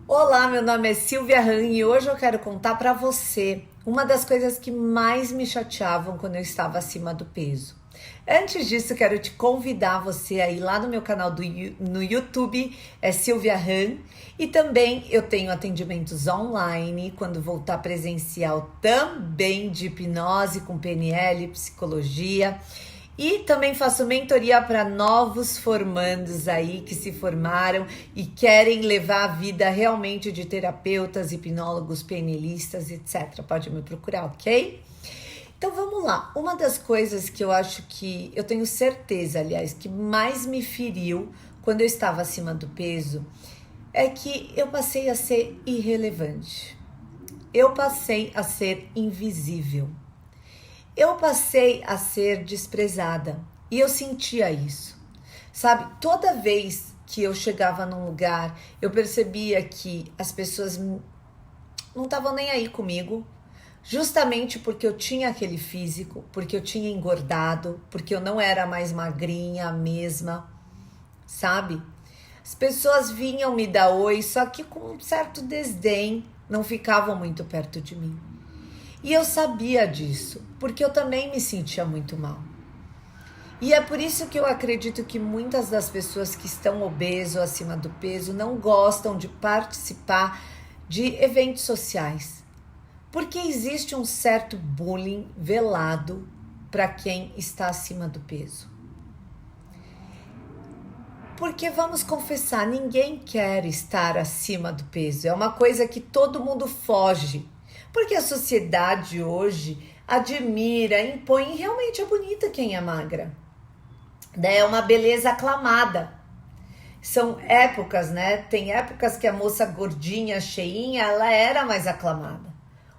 Olá, meu nome é Silvia Han e hoje eu quero contar para você uma das coisas que mais me chateavam quando eu estava acima do peso. Antes disso, quero te convidar você a ir lá no meu canal no YouTube, é Silvia Han, e também eu tenho atendimentos online, quando voltar presencial também de hipnose com PNL, psicologia. E também faço mentoria para novos formandos aí que se formaram e querem levar a vida realmente de terapeutas, hipnólogos, PNListas, etc. Pode me procurar, ok? Então vamos lá. Uma das coisas que eu acho que, eu tenho certeza, aliás, que mais me feriu quando eu estava acima do peso é que eu passei a ser irrelevante. Eu passei a ser invisível. Eu passei a ser desprezada e eu sentia isso. Sabe, toda vez que eu chegava num lugar, eu percebia que as pessoas não estavam nem aí comigo, justamente porque eu tinha aquele físico, porque eu tinha engordado, porque eu não era mais magrinha a mesma, sabe? As pessoas vinham me dar oi, só que com um certo desdém, não ficavam muito perto de mim. E eu sabia disso, porque eu também me sentia muito mal. E é por isso que eu acredito que muitas das pessoas que estão obeso ou acima do peso não gostam de participar de eventos sociais. Porque existe um certo bullying velado para quem está acima do peso. Porque vamos confessar, ninguém quer estar acima do peso. É uma coisa que todo mundo foge. Porque a sociedade hoje admira, impõe, e realmente é bonita quem é magra. É uma beleza aclamada. São épocas, né? Tem épocas que a moça gordinha, cheinha, ela era mais aclamada.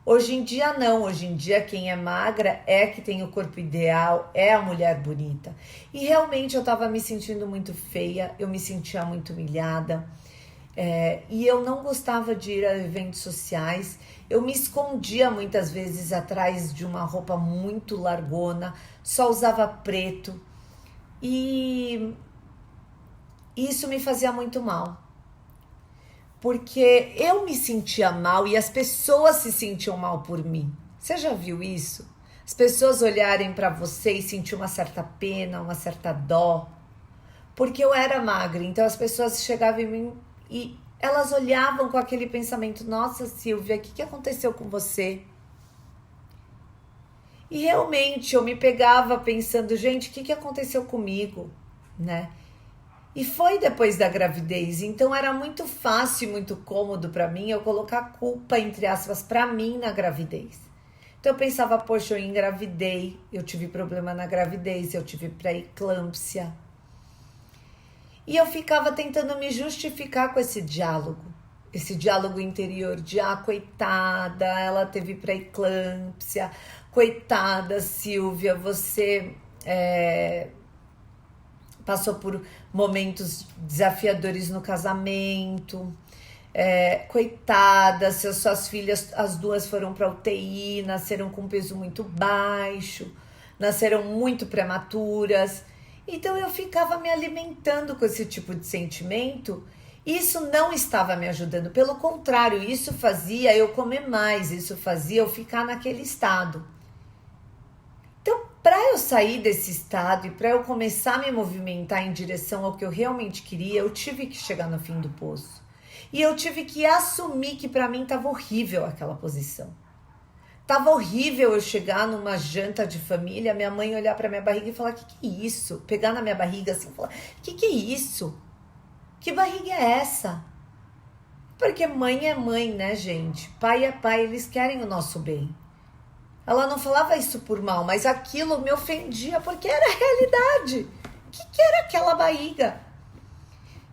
Hoje em dia não, hoje em dia quem é magra é que tem o corpo ideal, é a mulher bonita. E realmente eu tava me sentindo muito feia, eu me sentia muito humilhada. E eu não gostava de ir a eventos sociais. Eu me escondia muitas vezes atrás de uma roupa muito largona, só usava preto. E isso me fazia muito mal. Porque eu me sentia mal e as pessoas se sentiam mal por mim. Você já viu isso? As pessoas olharem para você e sentir uma certa pena, uma certa dó. Porque eu era magra, então as pessoas chegavam em mim e elas olhavam com aquele pensamento: nossa, Silvia, o que aconteceu com você? E realmente eu me pegava pensando: gente, o que aconteceu comigo, né? E foi depois da gravidez, então era muito fácil e muito cômodo para mim eu colocar a culpa, entre aspas, para mim na gravidez. Então eu pensava: poxa, eu engravidei, eu tive problema na gravidez, eu tive pré-eclâmpsia. E eu ficava tentando me justificar com esse diálogo interior de: ah, coitada, ela teve pré-eclâmpsia, coitada, Silvia, você passou por momentos desafiadores no casamento, coitada, se as suas filhas, as duas foram para UTI, nasceram com peso muito baixo, nasceram muito prematuras. Então eu ficava me alimentando com esse tipo de sentimento. Isso não estava me ajudando, pelo contrário, isso fazia eu comer mais, isso fazia eu ficar naquele estado. Então, para eu sair desse estado e para eu começar a me movimentar em direção ao que eu realmente queria, eu tive que chegar no fim do poço. E eu tive que assumir que para mim estava horrível aquela posição. Tava horrível eu chegar numa janta de família, minha mãe olhar pra minha barriga e falar: que é isso? Pegar na minha barriga assim e falar: que é isso? Que barriga é essa? Porque mãe é mãe, né, gente? Pai é pai, eles querem o nosso bem. Ela não falava isso por mal, mas aquilo me ofendia porque era a realidade. O que era aquela barriga?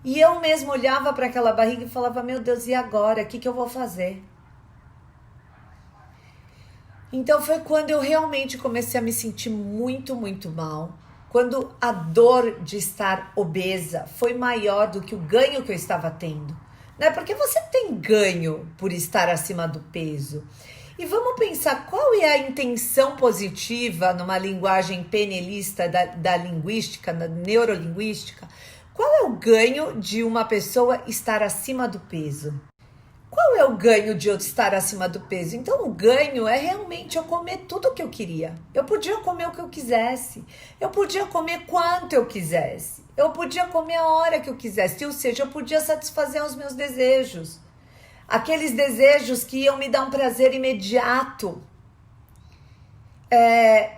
E eu mesma olhava para aquela barriga e falava: meu Deus, e agora? O que eu vou fazer? Então foi quando eu realmente comecei a me sentir muito, muito mal. Quando a dor de estar obesa foi maior do que o ganho que eu estava tendo. Né? Porque você tem ganho por estar acima do peso. E vamos pensar qual é a intenção positiva numa linguagem penelista da linguística, da neurolinguística. Qual é o ganho de uma pessoa estar acima do peso? qual é o ganho de eu estar acima do peso? Então, o ganho é realmente eu comer tudo o que eu queria. Eu podia comer o que eu quisesse. Eu podia comer quanto eu quisesse. Eu podia comer a hora que eu quisesse. Ou seja, eu podia satisfazer os meus desejos. Aqueles desejos que iam me dar um prazer imediato.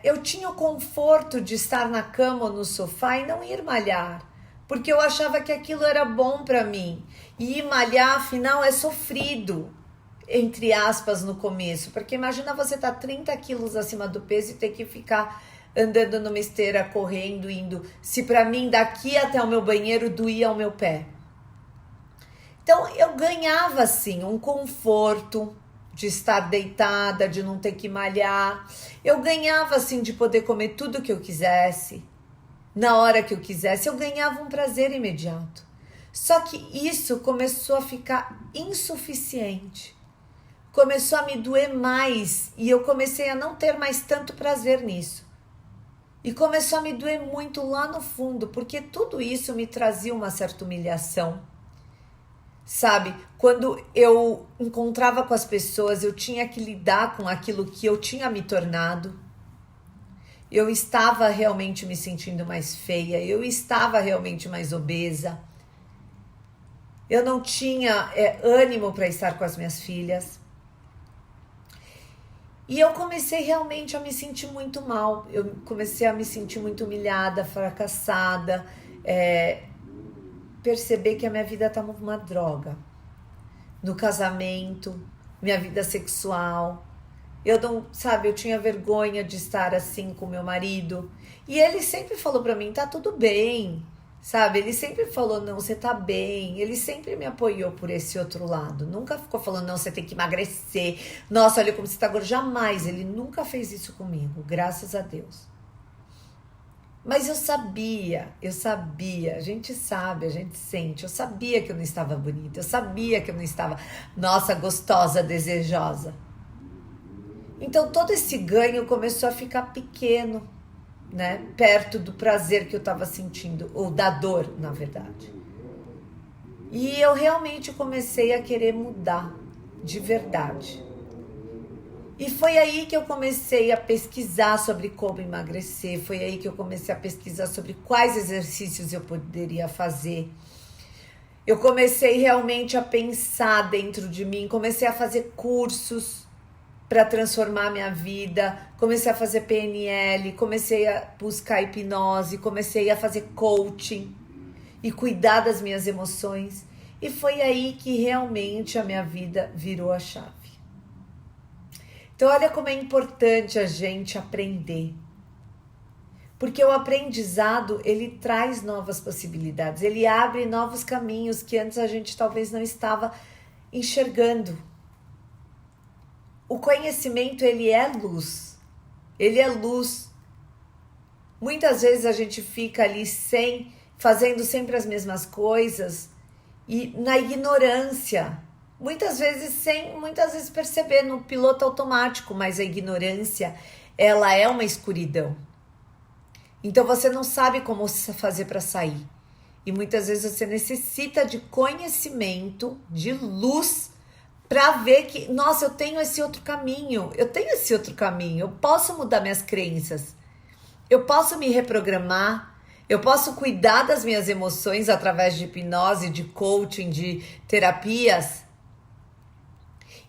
Eu tinha o conforto de estar na cama ou no sofá e não ir malhar. Porque eu achava que aquilo era bom para mim. E ir malhar, afinal, é sofrido, entre aspas, no começo. Porque imagina você estar 30 quilos acima do peso e ter que ficar andando numa esteira, correndo, indo. Se para mim, daqui até o meu banheiro, doía o meu pé. Então, eu ganhava, assim, um conforto de estar deitada, de não ter que malhar. Eu ganhava, assim, de poder comer tudo que eu quisesse. Na hora que eu quisesse, eu ganhava um prazer imediato. Só que isso começou a ficar insuficiente. Começou a me doer mais e eu comecei a não ter mais tanto prazer nisso. E começou a me doer muito lá no fundo, porque tudo isso me trazia uma certa humilhação. Sabe, quando eu encontrava com as pessoas, eu tinha que lidar com aquilo que eu tinha me tornado. Eu estava realmente me sentindo mais feia, eu estava realmente mais obesa. Eu não tinha ânimo para estar com as minhas filhas. E eu comecei realmente a me sentir muito mal. Eu comecei a me sentir muito humilhada, fracassada. Perceber que a minha vida estava uma droga. No casamento, minha vida sexual. Eu não, sabe, eu tinha vergonha de estar assim com meu marido. E ele sempre falou pra mim, tá tudo bem, sabe? Ele sempre falou, não, você tá bem. Ele sempre me apoiou por esse outro lado. Nunca ficou falando, não, você tem que emagrecer. Nossa, olha como você tá gordo. Jamais, ele nunca fez isso comigo, graças a Deus. Mas eu sabia, a gente sabe, a gente sente. Eu sabia que eu não estava bonita, eu sabia que eu não estava, nossa, gostosa, desejosa. Então, todo esse ganho começou a ficar pequeno, né? Perto do prazer que eu estava sentindo, ou da dor, na verdade. E eu realmente comecei a querer mudar, de verdade. E foi aí que eu comecei a pesquisar sobre como emagrecer, foi aí que eu comecei a pesquisar sobre quais exercícios eu poderia fazer. Eu comecei realmente a pensar dentro de mim, comecei a fazer cursos para transformar minha vida, comecei a fazer PNL, comecei a buscar hipnose, comecei a fazer coaching e cuidar das minhas emoções. E foi aí que realmente a minha vida virou a chave. Então olha como é importante a gente aprender. Porque o aprendizado, ele traz novas possibilidades, ele abre novos caminhos que antes a gente talvez não estava enxergando. O conhecimento, ele é luz. Ele é luz. Muitas vezes a gente fica ali fazendo sempre as mesmas coisas e na ignorância. Muitas vezes perceber no piloto automático, mas a ignorância, ela é uma escuridão. Então você não sabe como fazer para sair. E muitas vezes você necessita de conhecimento, de luz, para ver que, nossa, eu tenho esse outro caminho, eu posso mudar minhas crenças, eu posso me reprogramar, eu posso cuidar das minhas emoções através de hipnose, de coaching, de terapias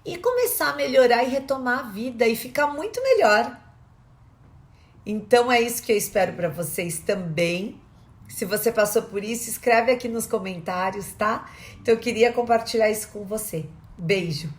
e começar a melhorar e retomar a vida e ficar muito melhor. Então é isso que eu espero para vocês também. Se você passou por isso, escreve aqui nos comentários, tá? Então eu queria compartilhar isso com você. Beijo!